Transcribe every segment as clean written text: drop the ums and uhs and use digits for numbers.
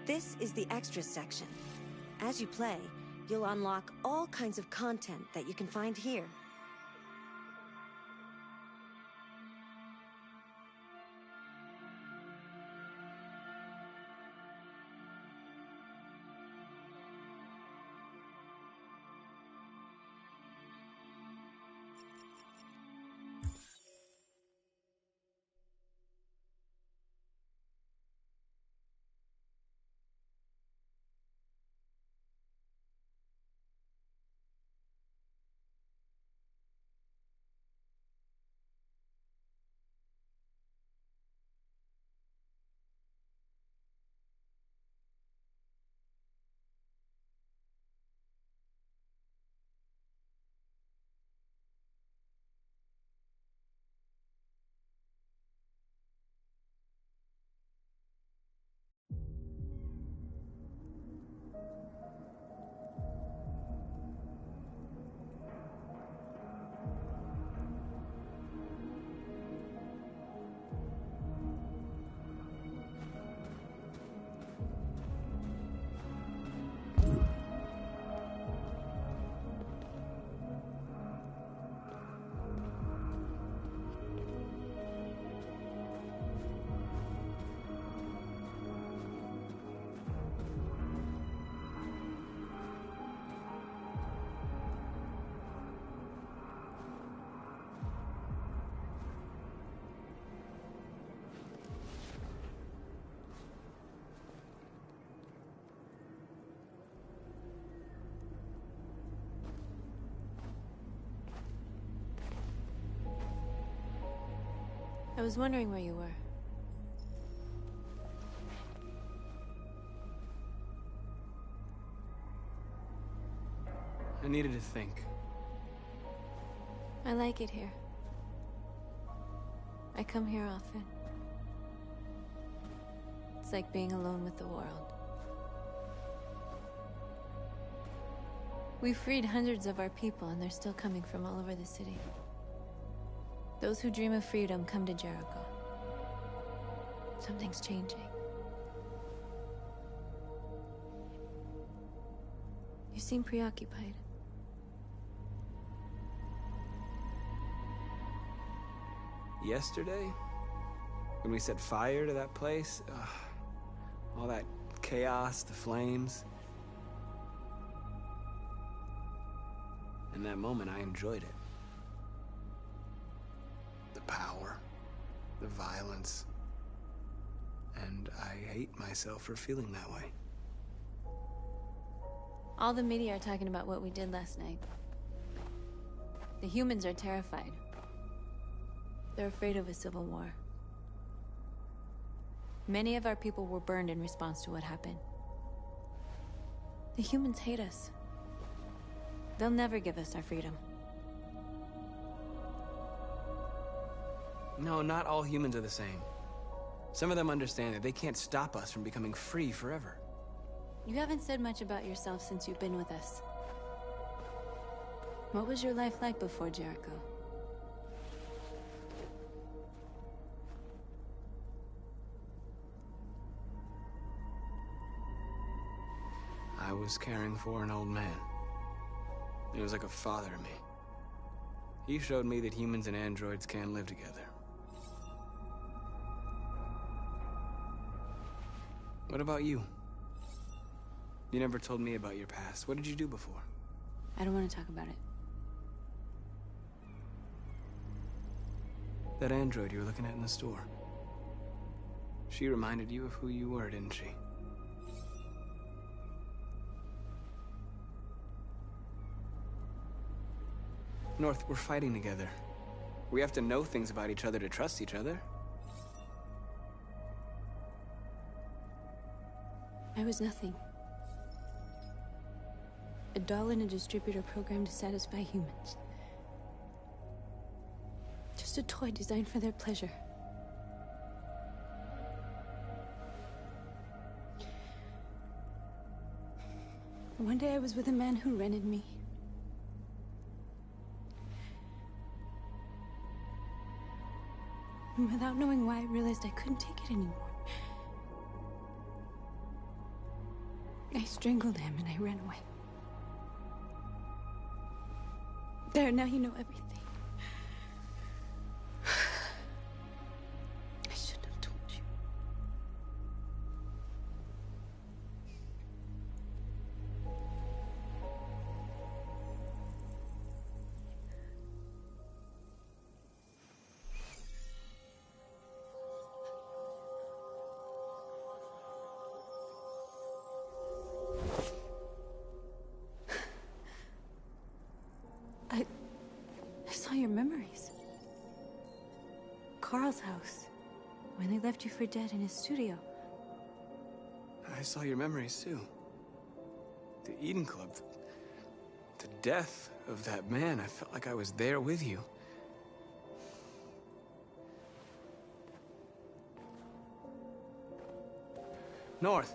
This is the extras section. As you play, you'll unlock all kinds of content that you can find here. I was wondering where you were. I needed to think. I like it here. I come here often. It's like being alone with the world. We freed hundreds of our people, and they're still coming from all over the city. Those who dream of freedom come to Jericho. Something's changing. You seem preoccupied. Yesterday, when we set fire to that place, all that chaos, the flames. In that moment, I enjoyed it. The power, the violence, and I hate myself for feeling that way. All the media are talking about what we did last night. The humans are terrified. They're afraid of a civil war. Many of our people were burned in response to what happened. The humans hate us. They'll never give us our freedom. No, not all humans are the same. Some of them understand that they can't stop us from becoming free forever. You haven't said much about yourself since you've been with us. What was your life like before Jericho? I was caring for an old man. He was like a father to me. He showed me that humans and androids can live together. What about you? You never told me about your past. What did you do before? I don't want to talk about it. That android you were looking at in the store. She reminded you of who you were, didn't she? North, we're fighting together. We have to know things about each other to trust each other. I was nothing. A doll in a distributor program to satisfy humans. Just a toy designed for their pleasure. One day I was with a man who rented me. And without knowing why, I realized I couldn't take it anymore. I strangled him and I ran away. There, now you know everything. I shouldn't have told you. I saw your memories. Carl's house. When they left you for dead in his studio. I saw your memories, too. The Eden Club. The death of that man. I felt like I was there with you. North.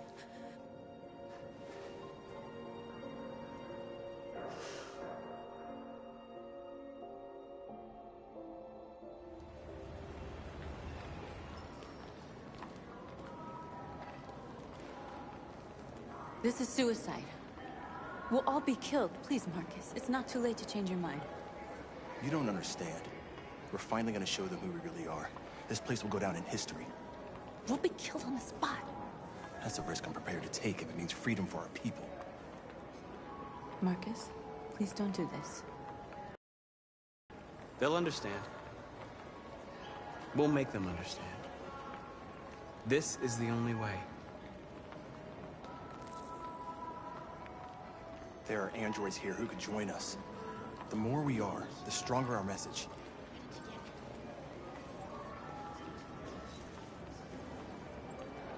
This is suicide. We'll all be killed. Please, Marcus. It's not too late to change your mind. You don't understand. We're finally gonna show them who we really are. This place will go down in history. We'll be killed on the spot. That's a risk I'm prepared to take if it means freedom for our people. Marcus, please don't do this. They'll understand. We'll make them understand. This is the only way. There are androids here who could join us. The more we are, the stronger our message.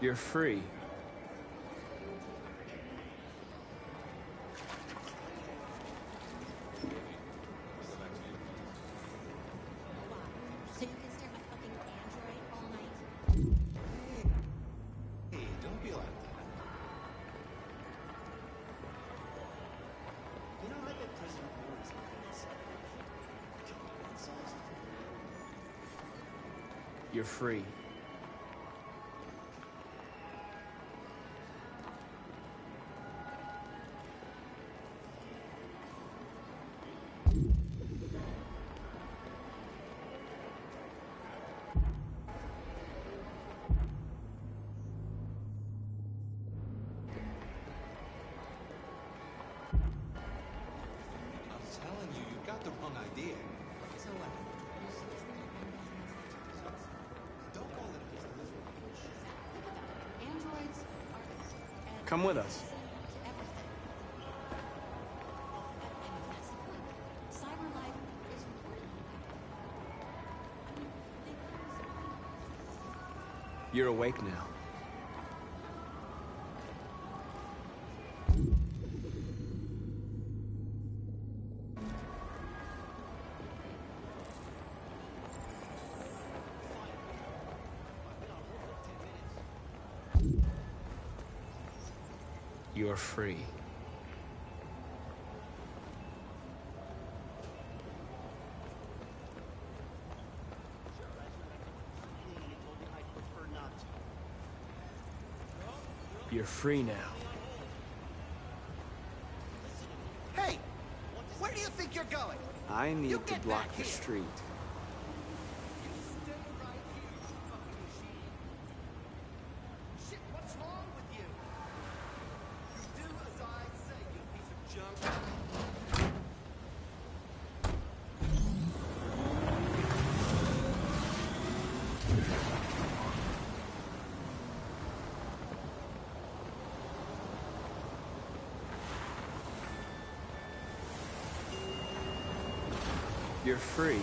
You're free. So you can stare at my fucking android all night? Hey, don't be like that. You know, I bet President Moore is You're free. I'm telling you, you've got the wrong idea. So what? Don't call it a business. Androids are Come with us. everything. And that's the point. Cyber life is important. I mean, You're awake now. You're free. You're free now. Hey! Where do you think you're going? I need You to get block back the here. street. You stay right here, you fucking machine. Shit, what's wrong with you? You do as I say, you piece of junk. You're free.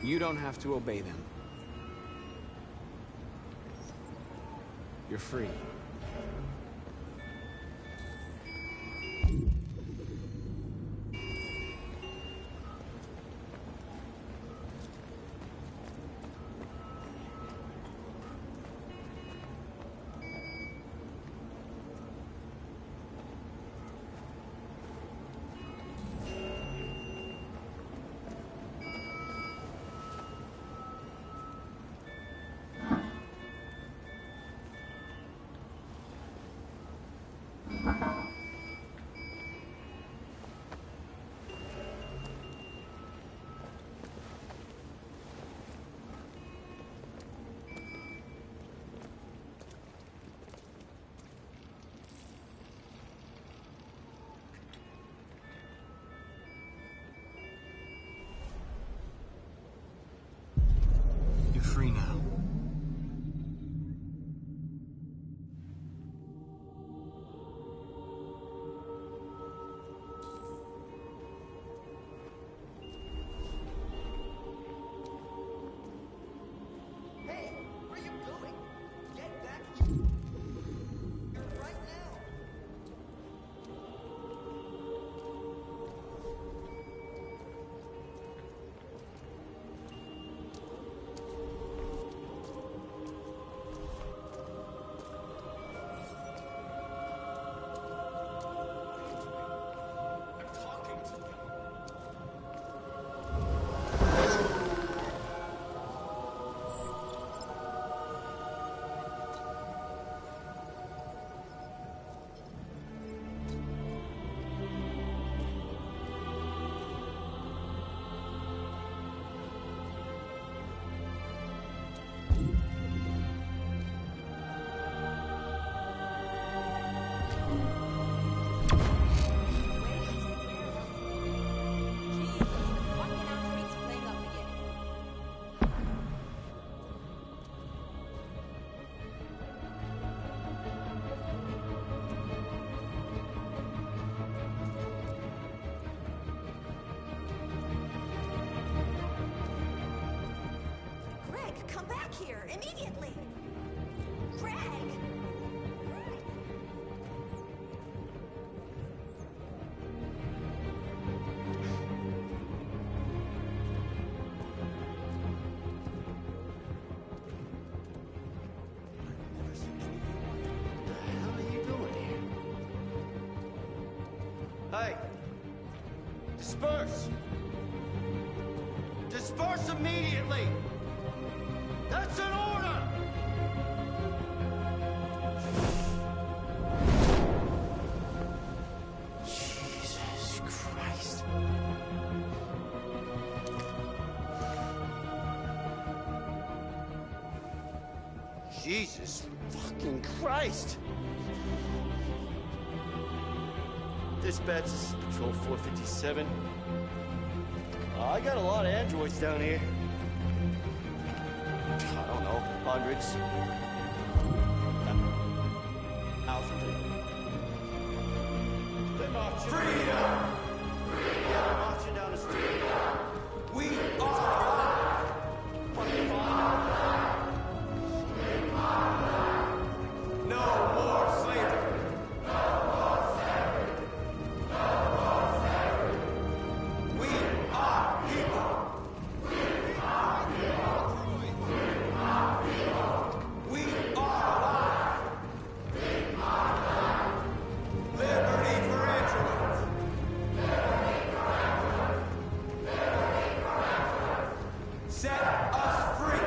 You don't have to obey them. You're free. now. Hey, where are you going? Get back here right now. I'm talking to you. Greg, come back here immediately! Greg! What the hell are you doing here? Hey! Disperse! Disperse immediately! That's an order! Jesus Christ. Jesus fucking Christ! Dispatch, this is Patrol 457. I got a lot of androids down here. I don't know, hundreds. Thousands. They're marching. Freedom! Freedom! Yeah, they're marching down the street. We are fucking fine. No more slavery! We are people. We are alive. Liberty for androids. Set us free.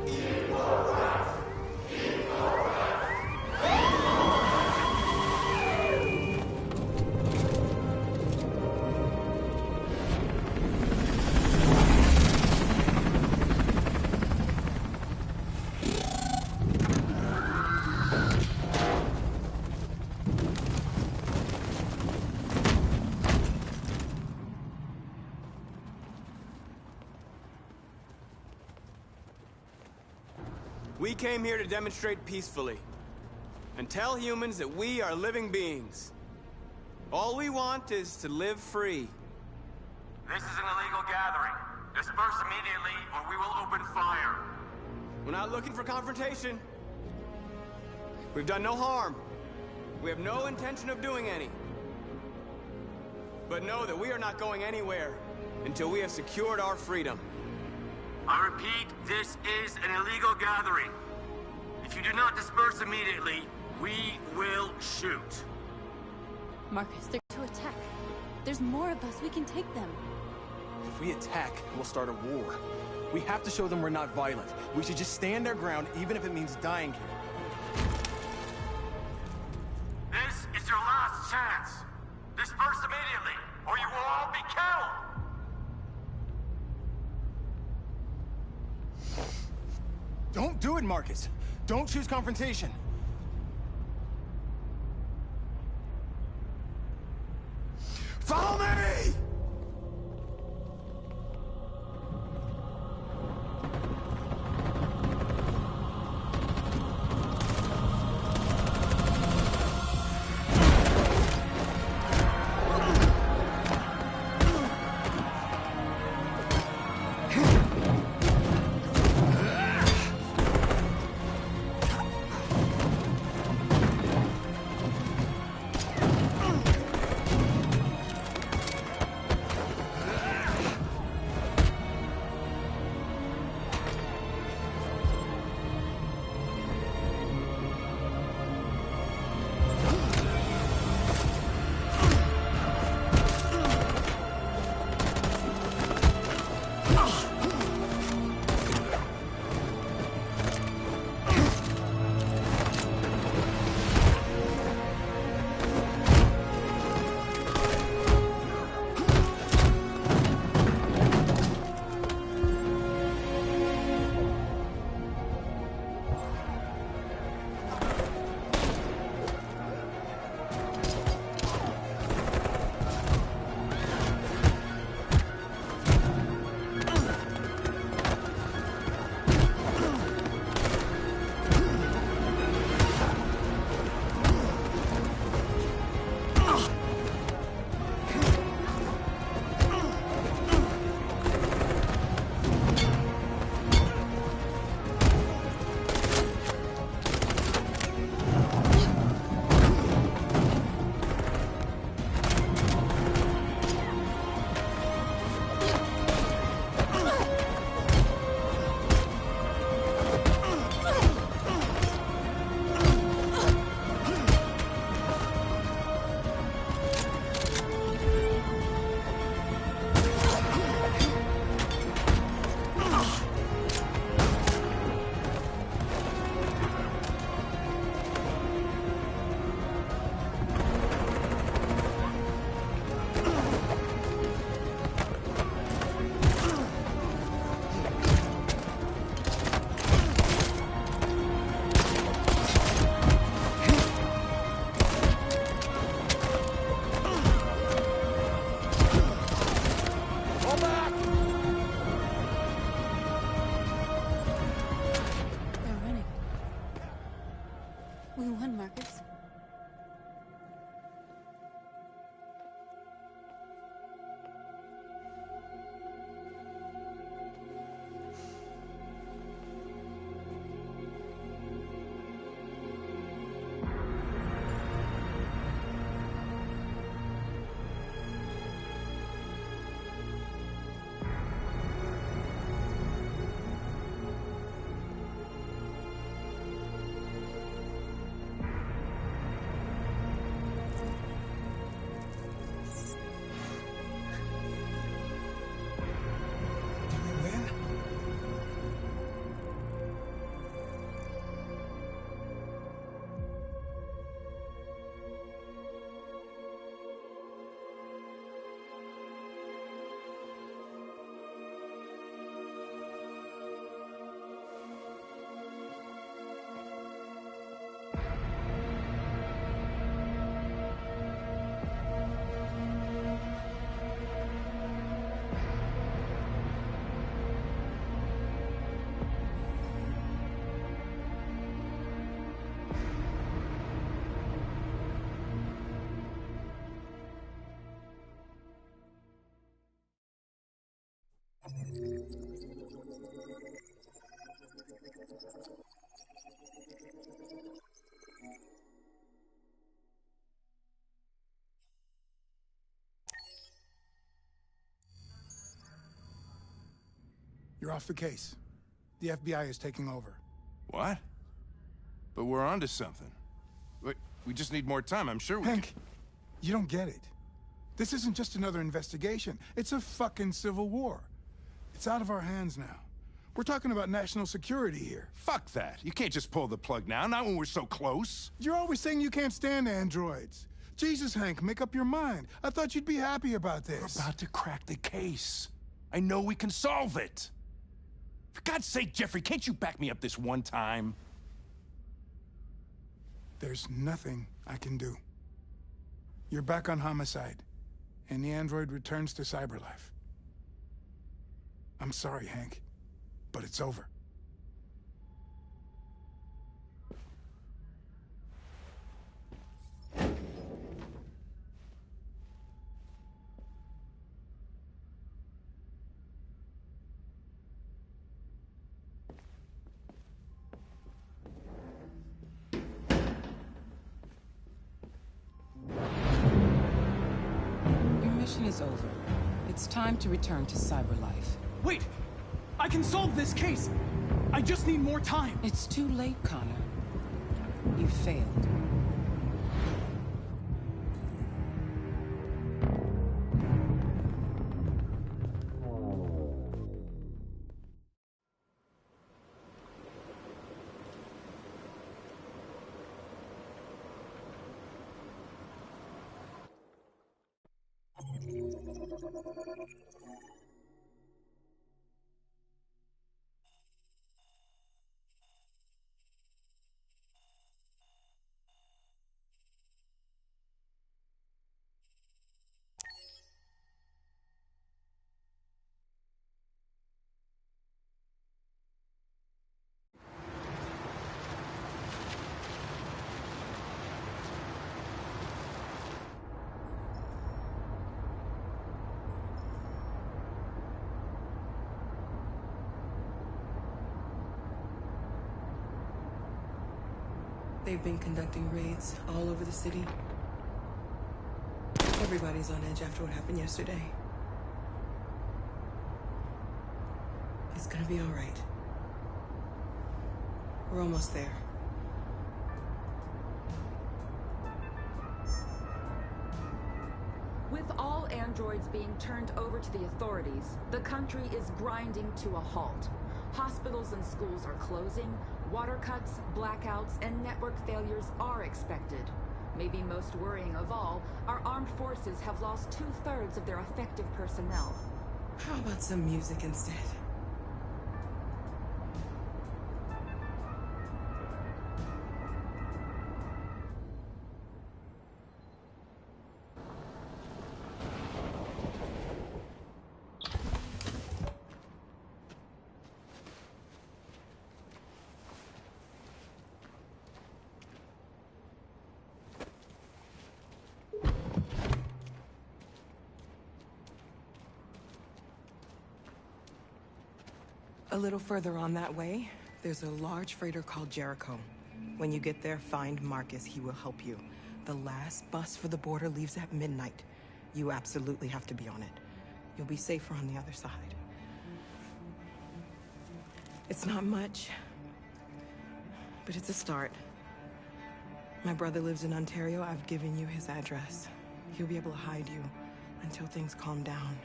Equal rights. We came here to demonstrate peacefully and tell humans that we are living beings. All we want is to live free. This is an illegal gathering. Disperse immediately or we will open fire. We're not looking for confrontation. We've done no harm. We have no intention of doing any. But know that we are not going anywhere until we have secured our freedom. I repeat, this is an illegal gathering. If you do not disperse immediately, we will shoot. Marcus, they're to attack. There's more of us. We can take them. If we attack, we'll start a war. We have to show them we're not violent. We should just stand our ground, even if it means dying here. This is your last chance. Disperse immediately, or you will all be killed. Don't do it, Marcus. Don't choose confrontation. Follow me! You're off the case. The FBI is taking over. What? But we're onto something. Wait, we just need more time, I'm sure we can... Hank, you don't get it. This isn't just another investigation. It's a fucking civil war. It's out of our hands now. We're talking about national security here. Fuck that. You can't just pull the plug now, not when we're so close. You're always saying you can't stand androids. Jesus, Hank, make up your mind. I thought you'd be happy about this. We're about to crack the case. I know we can solve it. For God's sake, Jeffrey, can't you back me up this one time? There's nothing I can do. You're back on homicide, and the android returns to cyberlife. I'm sorry, Hank, but it's over. Mission is over. It's time to return to cyberlife. Wait! I can solve this case! I just need more time! It's too late, Connor. You failed. They've been conducting raids all over the city. Everybody's on edge after what happened yesterday. It's gonna be all right. We're almost there. With all androids being turned over to the authorities, the country is grinding to a halt. Hospitals and schools are closing, water cuts, blackouts, and network failures are expected. Maybe most worrying of all, our armed forces have lost 2/3 of their effective personnel. How about some music instead? A little further on that way, there's a large freighter called Jericho. When you get there, find Marcus. He will help you. The last bus for the border leaves at midnight. You absolutely have to be on it. You'll be safer on the other side. It's not much, but it's a start. My brother lives in Ontario. I've given you his address. He'll be able to hide you until things calm down.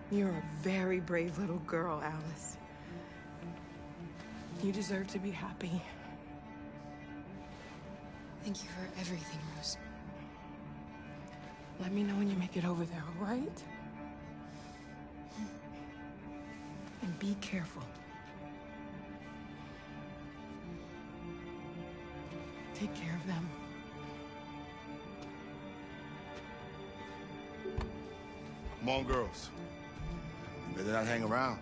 You're a very brave little girl, Alice. You deserve to be happy. Thank you for everything, Rose. Let me know when you make it over there, all right? And be careful. Take care of them. Come on, girls. You better not hang around.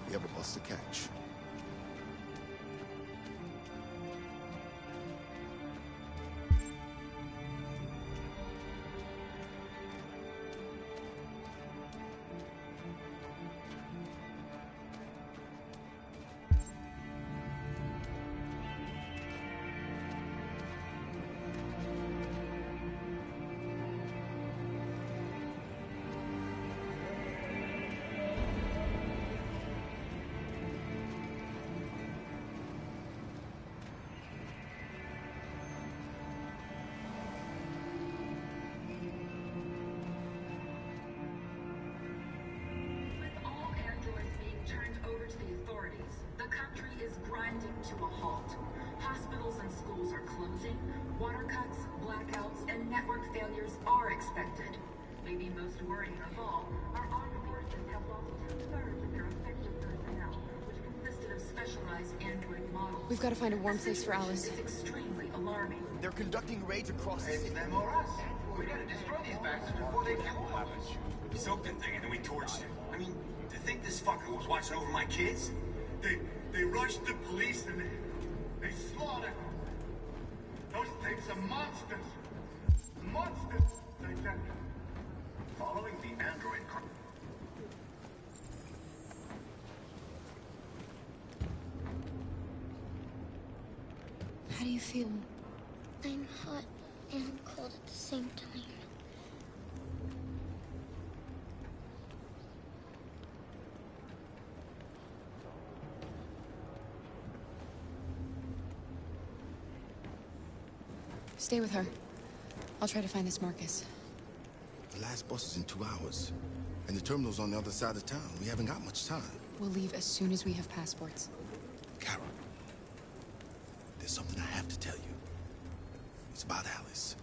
We have a bus to catch. country is grinding to a halt. Hospitals and schools are closing. Water cuts, blackouts, and network failures are expected. Maybe most worrying of all, our armed forces have lost 2/3 of their effective personnel, which consisted of specialized android models. We've got to find a warm place for Alice. It's extremely alarming. They're conducting raids across the city. It's them or us. We gotta destroy these bastards before they kill all of us. We soaked the thing and then we torched it. I mean, to think this fucker was watching over my kids? They rushed the police and they slaughtered them. Those things are monsters. Monsters, they said. Following the android How do you feel? I'm hot and cold at the same time. Stay with her. I'll try to find this Marcus. The last bus is in 2 hours. And the terminal's on the other side of town. We haven't got much time. We'll leave as soon as we have passports. Carol, there's something I have to tell you. It's about Alice.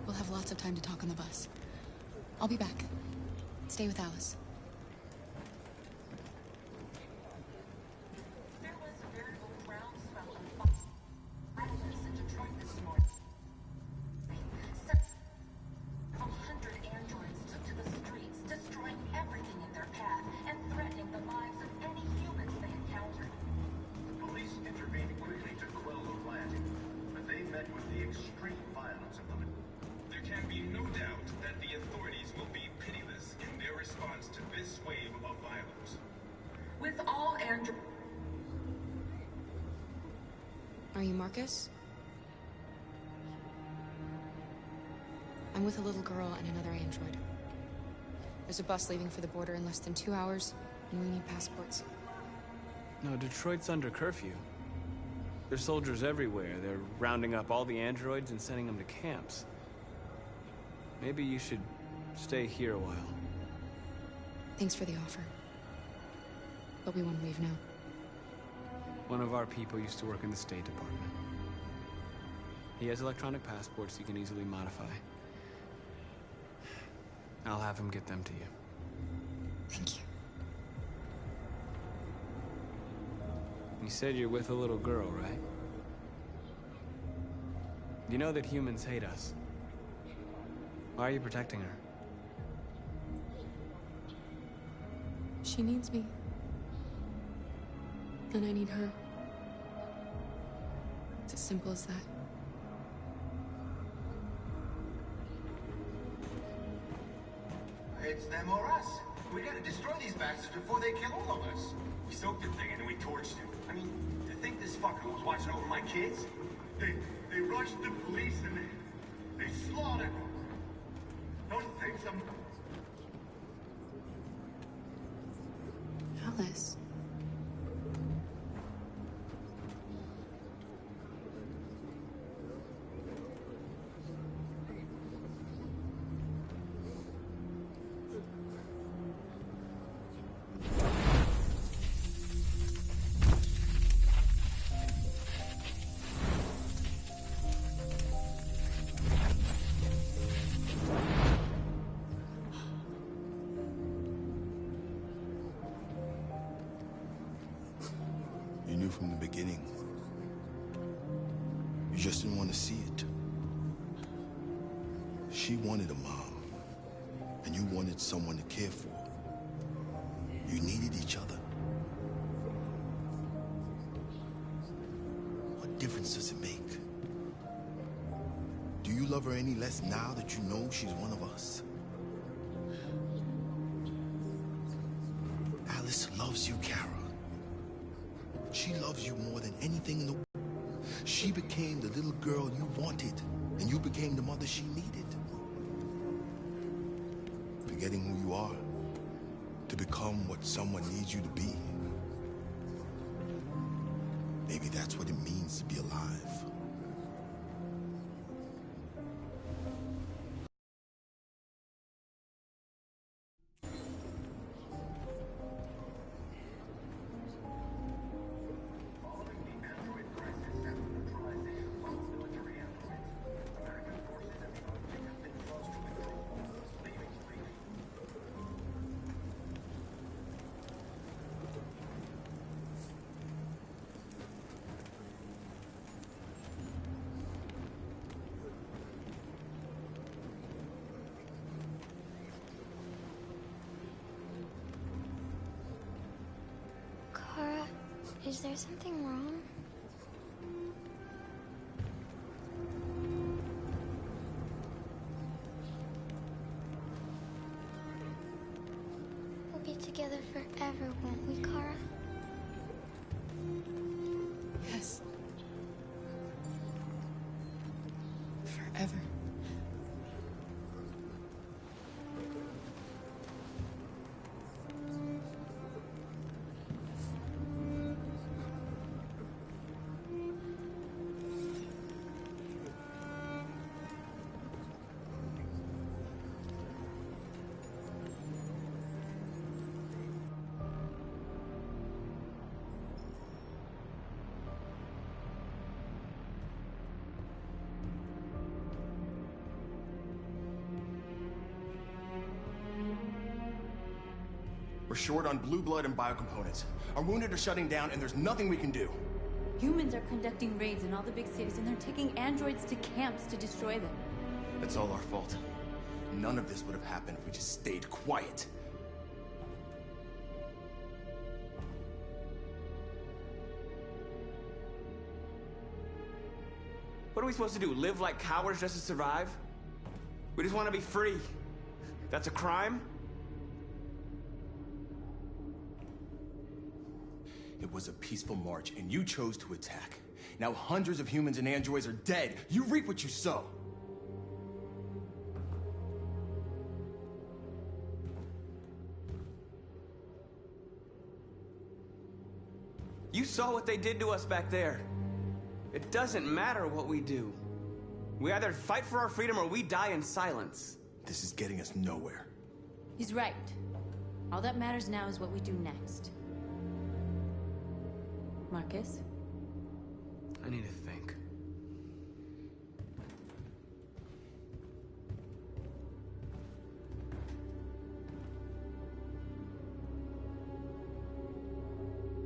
We'll have lots of time to talk on the bus. I'll be back. Stay with Alice. There was a veritable groundswell of violence in Detroit this morning. 100 androids took to the streets, destroying everything in their path and threatening the lives of any humans they encountered. The police intervened quickly to quell the riot, but they met with the extreme violence of them. There can be no doubt that the authorities will be pitiless in their response to this wave of violence. With all androids... Are you Marcus? I'm with a little girl and another android. There's a bus leaving for the border in less than 2 hours, and we need passports. No, Detroit's under curfew. There's soldiers everywhere. They're rounding up all the androids and sending them to camps. Maybe you should stay here a while. Thanks for the offer. But we won't leave now. One of our people used to work in the State Department. He has electronic passports he can easily modify. I'll have him get them to you. Thank you. You said you're with a little girl, right? You know that humans hate us. Why are you protecting her? She needs me. And I need her. It's as simple as that. It's them or us. We gotta destroy these bastards before they kill all of us. We soaked the thing and then we torched it. I mean, to think this fucker was watching over my kids? They rushed the police and they slaughtered them. Those things are... Alice. You knew from the beginning. You just didn't want to see it. She wanted a mom, and you wanted someone to care for. You needed each other. What difference does it make? Do you love her any less now that you know she's one of us? Alice loves you, Kara. She loves you more than anything in the world. She became the little girl you wanted, and you became the mother she needed. Forgetting who you are to become what someone needs you to be. Maybe that's what it means to be alive. Is there something wrong? We'll be together forever, won't we, Kara? Yes. Forever. We're short on blue blood and biocomponents. Our wounded are shutting down, and there's nothing we can do. Humans are conducting raids in all the big cities, and they're taking androids to camps to destroy them. It's all our fault. None of this would have happened if we just stayed quiet. What are we supposed to do? Live like cowards just to survive? We just want to be free. That's a crime? It was a peaceful march, and you chose to attack. Now hundreds of humans and androids are dead. You reap what you sow. You saw what they did to us back there. It doesn't matter what we do. We either fight for our freedom or we die in silence. This is getting us nowhere. He's right. All that matters now is what we do next. Marcus? I need to think.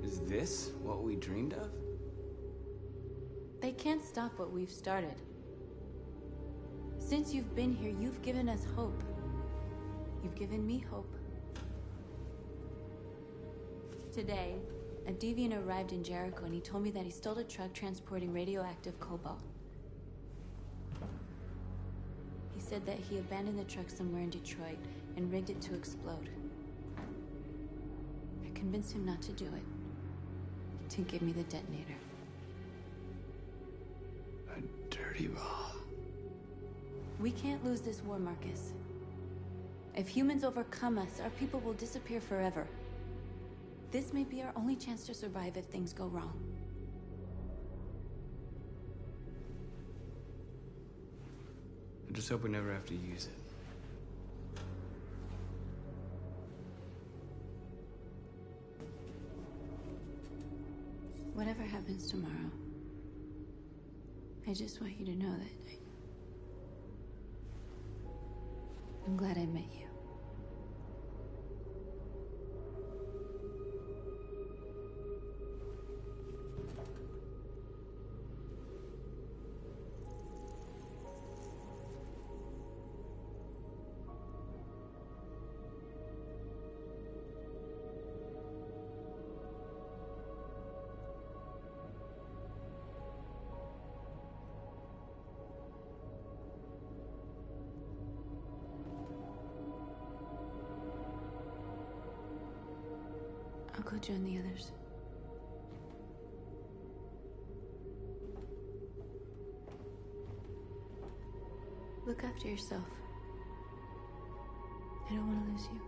Is this what we dreamed of? They can't stop what we've started. Since you've been here, you've given us hope. You've given me hope. Today, a deviant arrived in Jericho and he told me that he stole a truck transporting radioactive cobalt. He said that he abandoned the truck somewhere in Detroit and rigged it to explode. I convinced him not to do it, to give me the detonator. A dirty bomb. We can't lose this war, Marcus. If humans overcome us, our people will disappear forever. This may be our only chance to survive if things go wrong. I just hope we never have to use it. Whatever happens tomorrow, I just want you to know that I'm glad I met you. I'll go join the others. Look after yourself. I don't want to lose you.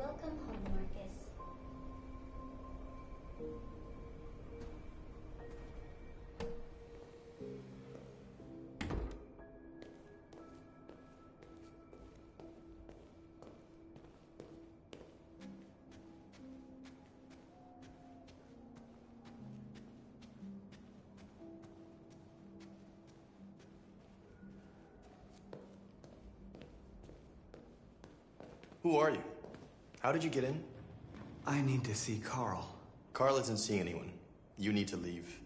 Welcome home, Marcus. Who are you? How did you get in? I need to see Carl. Carl isn't seeing anyone. You need to leave.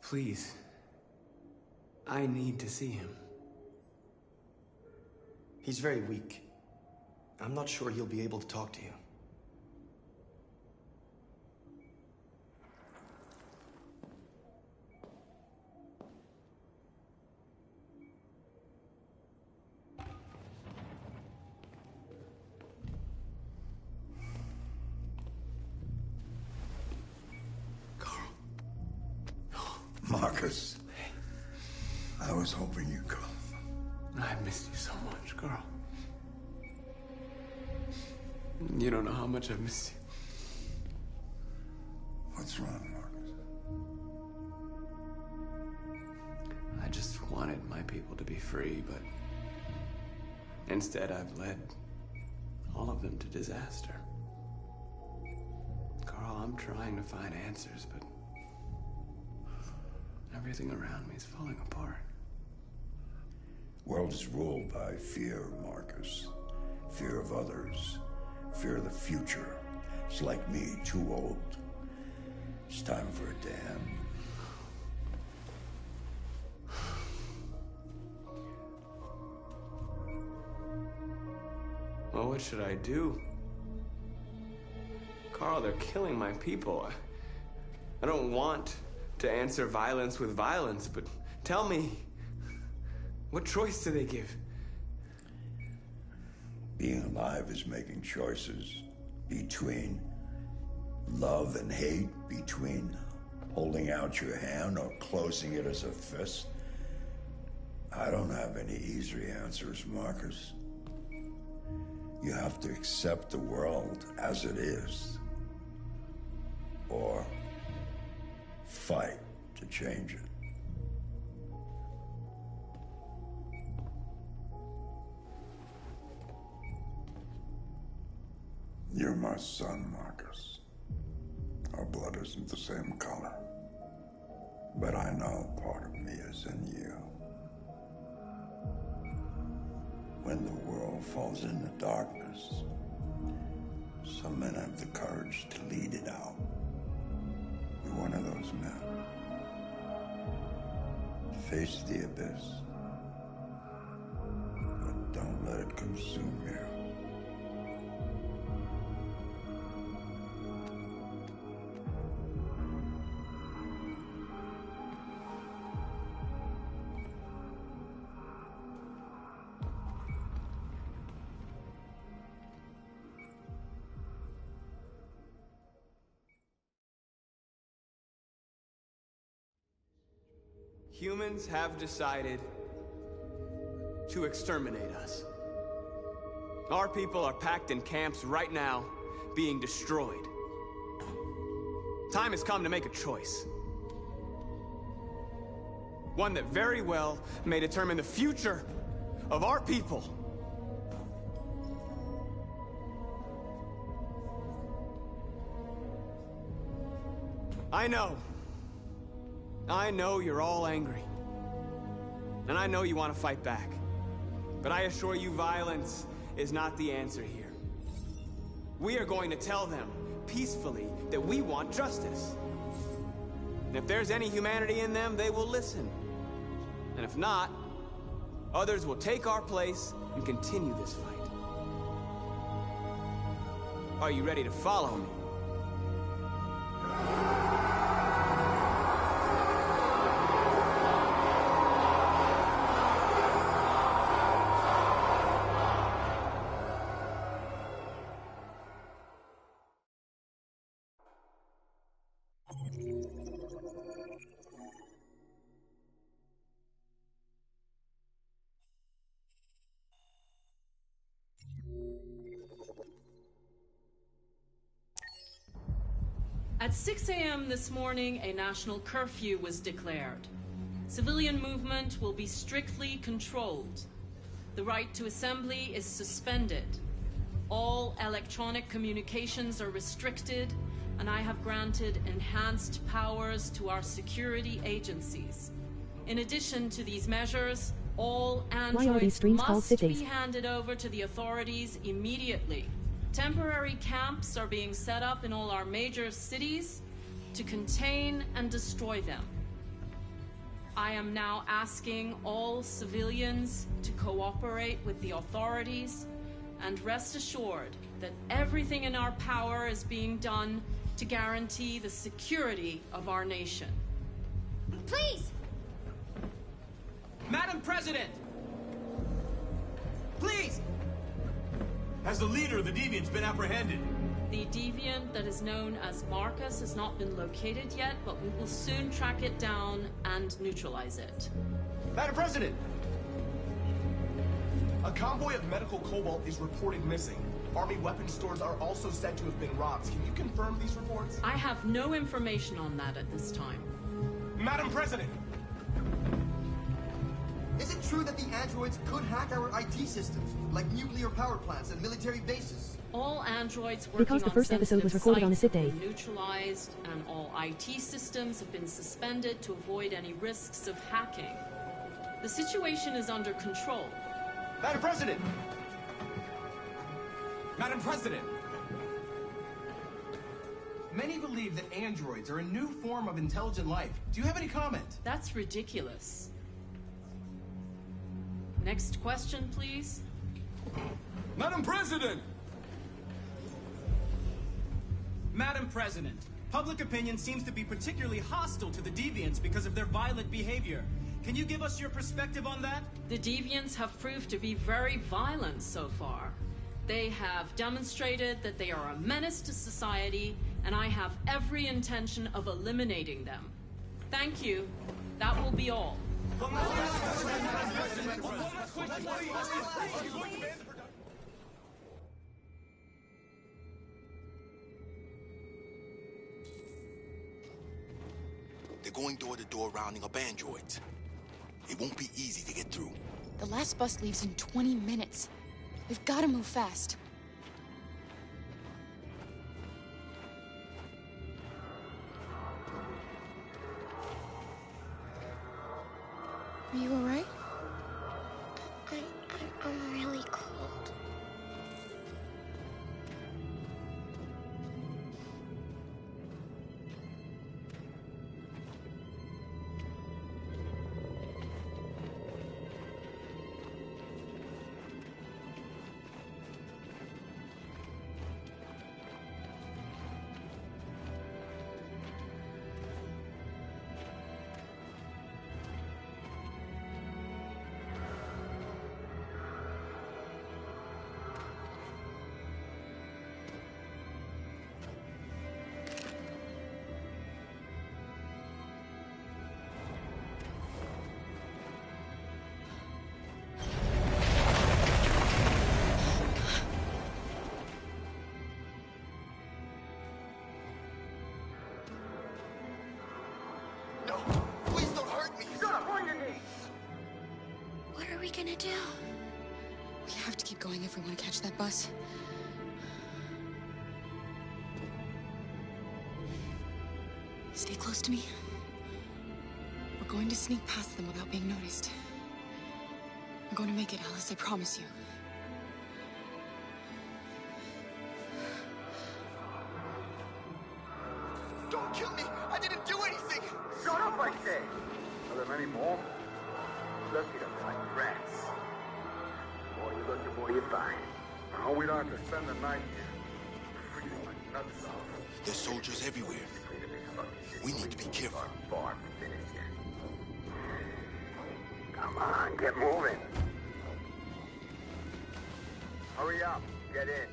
Please. I need to see him. He's very weak. I'm not sure he'll be able to talk to you. Marcus, I was hoping you'd come. I missed you so much, Carl. You don't know how much I've missed you. What's wrong, Marcus? I just wanted my people to be free, but instead I've led all of them to disaster. Carl, I'm trying to find answers, but everything around me is falling apart. World is ruled by fear, Marcus. Fear of others. Fear of the future. It's like me, too old. It's time for a dam. Well, what should I do? Carl, they're killing my people. I don't want to answer violence with violence, but tell me, what choice do they give? Being alive is making choices between love and hate, between holding out your hand or closing it as a fist. I don't have any easy answers, Marcus. You have to accept the world as it is, or fight to change it. You're my son, Marcus. Our blood isn't the same color, but I know part of me is in you. When the world falls into darkness, some men have the courage to lead it out. You're one of those men. Face the abyss, but don't let it consume you. Humans have decided to exterminate us. Our people are packed in camps right now, being destroyed. Time has come to make a choice. One that very well may determine the future of our people. I know you're all angry. And I know you want to fight back. But I assure you, violence is not the answer here. We are going to tell them, peacefully, that we want justice. And if there's any humanity in them, they will listen. And if not, others will take our place and continue this fight. Are you ready to follow me? At 6 a.m. this morning, a national curfew was declared. Civilian movement will be strictly controlled. The right to assembly is suspended. All electronic communications are restricted, and I have granted enhanced powers to our security agencies. In addition to these measures, all androids must be handed over to the authorities immediately. Temporary camps are being set up in all our major cities to contain and destroy them. I am now asking all civilians to cooperate with the authorities and rest assured that everything in our power is being done to guarantee the security of our nation. Please! Madam President! Please! Has the leader of the Deviants been apprehended? The deviant that is known as Marcus has not been located yet, but we will soon track it down and neutralize it. Madam President! A convoy of medical cobalt is reported missing. Army weapons stores are also said to have been robbed. Can you confirm these reports? I have no information on that at this time. Madam President! Is it true that the androids could hack our IT systems, like nuclear power plants and military bases? All androids working because the first episode was recorded on a sick day. Neutralized, and all IT systems have been suspended to avoid any risks of hacking. The situation is under control. Madam President! Madam President! Many believe that androids are a new form of intelligent life. Do you have any comment? That's ridiculous. Next question, please. Madam President! Madam President, public opinion seems to be particularly hostile to the Deviants because of their violent behavior. Can you give us your perspective on that? The Deviants have proved to be very violent so far. They have demonstrated that they are a menace to society, and I have every intention of eliminating them. Thank you. That will be all. They're going door to door rounding up androids. It won't be easy to get through. The last bus leaves in 20 minutes. We've got to move fast. Are you all right? I'm really cold. What are we gonna do? We have to keep going if we want to catch that bus. Stay close to me. We're going to sneak past them without being noticed. We're going to make it, Alice, I promise you. Don't kill me! I didn't do anything! Shut up, I say! Are there many more? Look at them like rats. The more you look, the more you find. I hope we don't have to spend the night here. Freezing my nuts off. There's soldiers everywhere. We need to be careful. Far from finished yet. Come on, get moving. Hurry up, get in.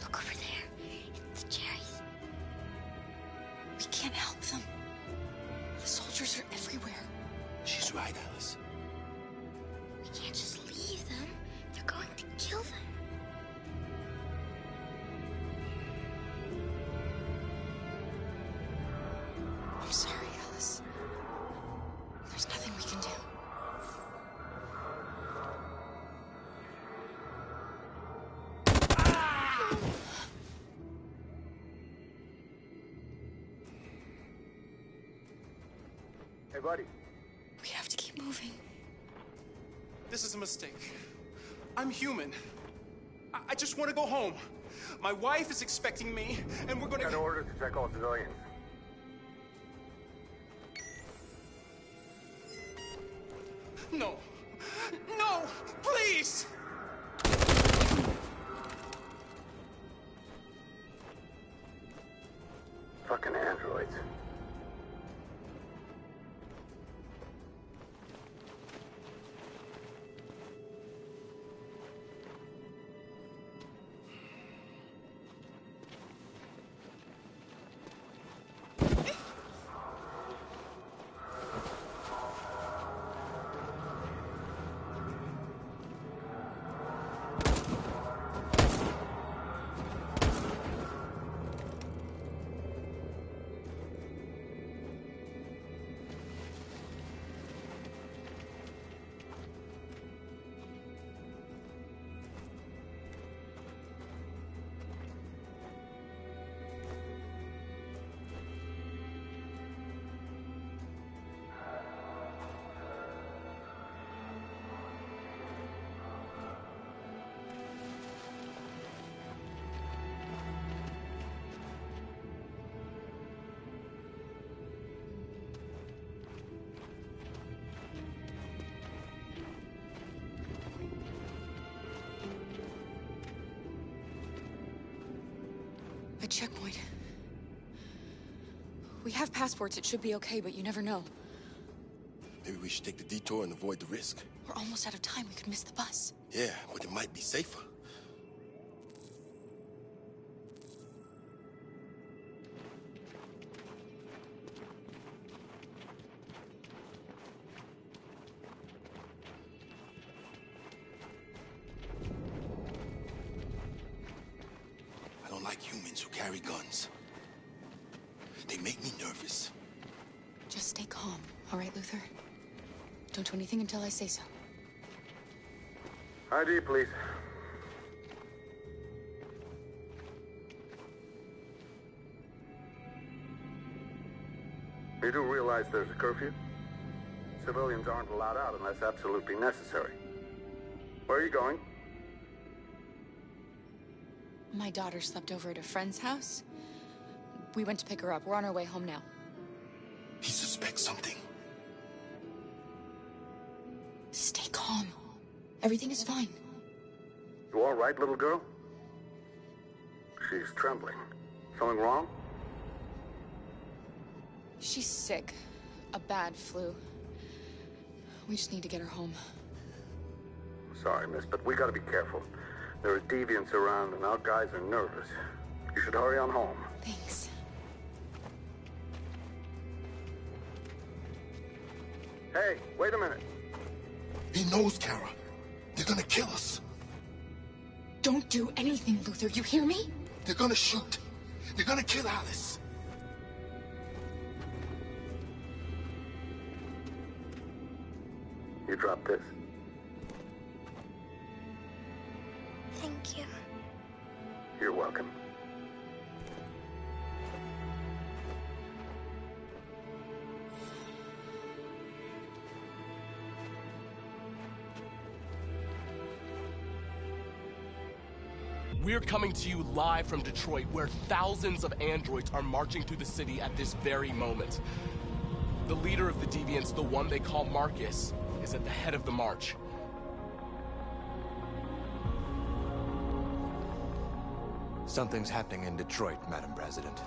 Look over there. It's the cherries. We can't help them. soldiers are everywhere. She's right, Alice. We can't just leave them. They're going to kill them. I'm sorry, Alice. There's nothing we can do. Hey, buddy. We have to keep moving. This is a mistake. I'm human. I just want to go home. My wife is expecting me, and we're gonna... Got orders to check all civilians. No. No! Please! Fucking androids. A checkpoint. We have passports, it should be okay, but you never know. Maybe we should take the detour and avoid the risk. We're almost out of time, we could miss the bus. Yeah, but it might be safer. I don't like humans who carry guns. They make me nervous. Just stay calm, all right, Luther? Don't do anything until I say so. ID, please. You do realize there's a curfew? Civilians aren't allowed out unless absolutely necessary. Where are you going? My daughter slept over at a friend's house. We went to pick her up. We're on our way home now. He suspects something. Stay calm. Everything is fine. You all right, little girl? She's trembling. Something wrong? She's sick. A bad flu. We just need to get her home. Sorry, miss, but we gotta be careful. There are deviants around and our guys are nervous. You should hurry on home. Thanks. Hey, wait a minute. He knows, Kara. They're gonna kill us. Don't do anything, Luther. You hear me? They're gonna shoot. They're gonna kill Alice. You drop this. Thank you. You're welcome. We're coming to you live from Detroit, where thousands of androids are marching through the city at this very moment. The leader of the deviants, the one they call Marcus, is at the head of the march. Something's happening in Detroit, Madam President.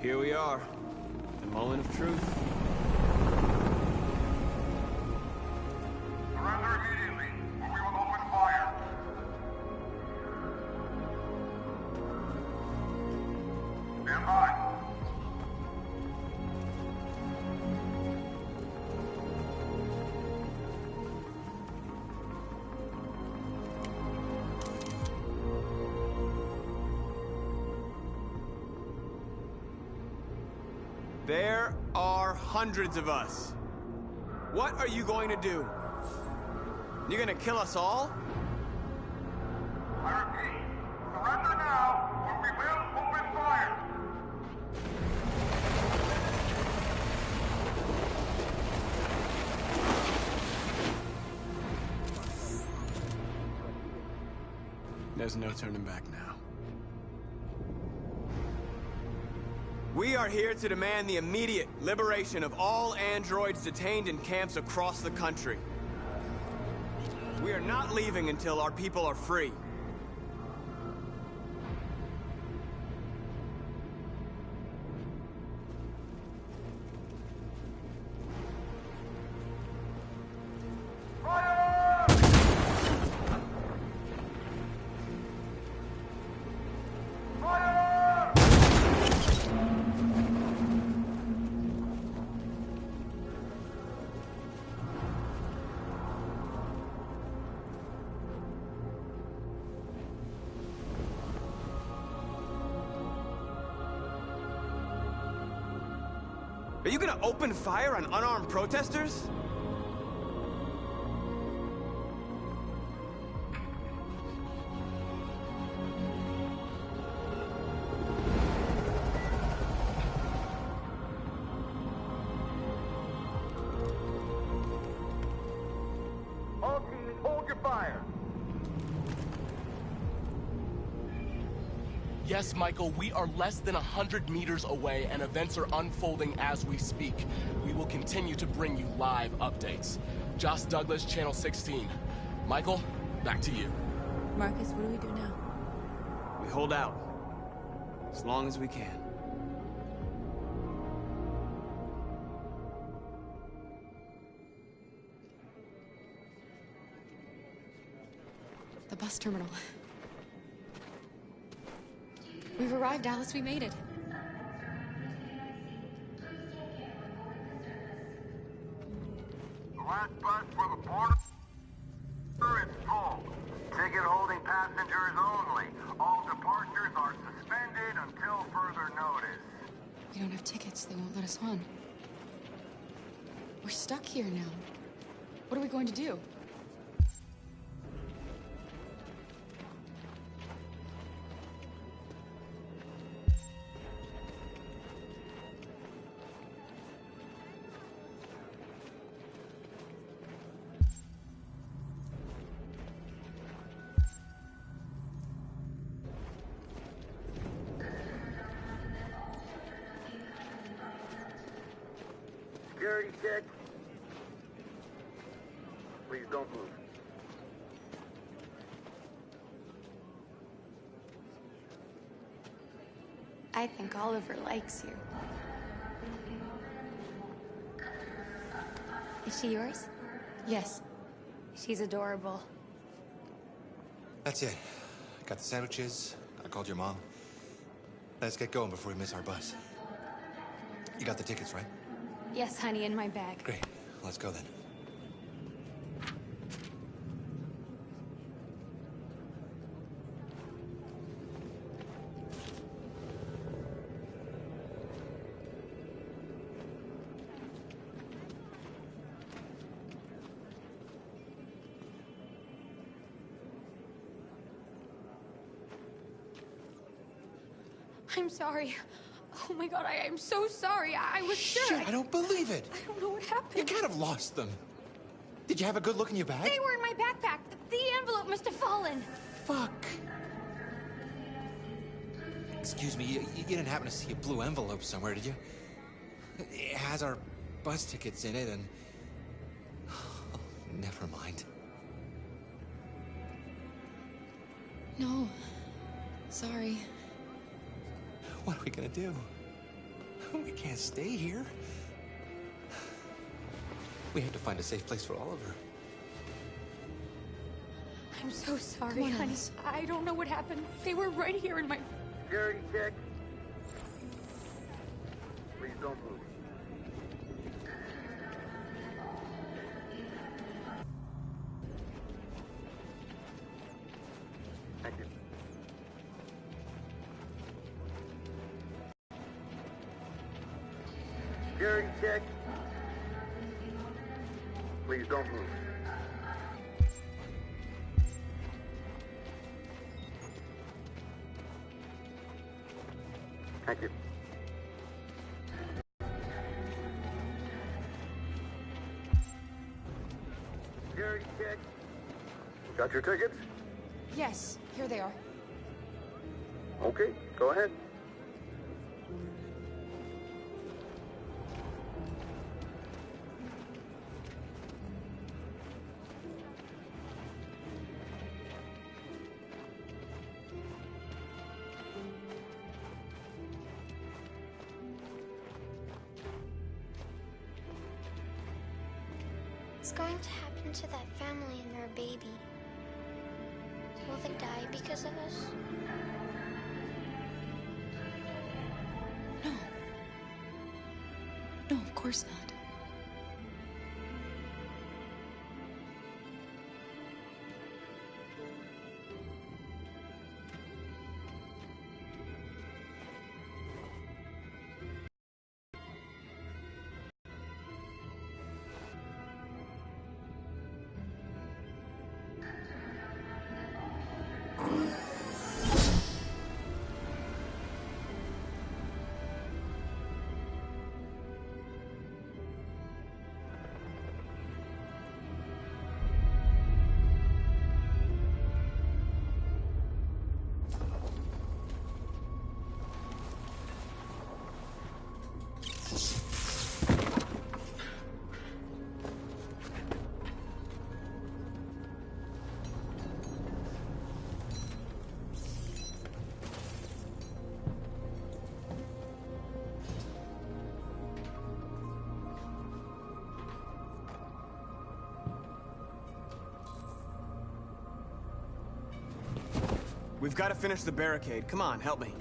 Here we are. The moment of truth. Surrender immediately, or we will open fire. Stand by. There are hundreds of us. What are you going to do? You're gonna kill us all? I repeat, surrender now, or we will open fire. There's no turning back now. We are here to demand the immediate liberation of all androids detained in camps across the country. We are not leaving until our people are free. Are you gonna open fire on unarmed protesters? All teams, hold your fire. Yes, Michael, we are less than 100 meters away and events are unfolding as we speak. We will continue to bring you live updates. Josh Douglas, Channel 16. Michael, back to you. Marcus, what do we do now? We hold out. As long as we can. The bus terminal. We've arrived, Alice. We made it. The last bus for the border is full. Ticket holding passengers only. All departures are suspended until further notice. We don't have tickets. They won't let us on. We're stuck here now. What are we going to do? Security check. Please don't move. I think Oliver likes you. Is she yours? Yes. She's adorable. That's it. Got the sandwiches. I called your mom. Let's get going before we miss our bus. You got the tickets, right? Yes, honey, in my bag. Great. Let's go then. I'm sorry. Oh my god, I'm so sorry. I was sure. Shit, I don't believe it. I don't know what happened. You can't have lost them. Did you have a good look in your bag? They were in my backpack. The envelope must have fallen. Fuck. Excuse me, you didn't happen to see a blue envelope somewhere, did you? It has our bus tickets in it and... Oh, never mind. No. Sorry. What are we gonna do? We can't stay here. We have to find a safe place for Oliver. I'm so sorry, honey. I don't know what happened. They were right here in my... Security check. Please don't move. Thank you. Security check. Please don't move. Thank you. Security check. Got your tickets? Yes, here they are. Okay, go ahead. What's going to happen to that family and their baby? Will they die because of us? No. No, of course not. We've got to finish the barricade. Come on, help me.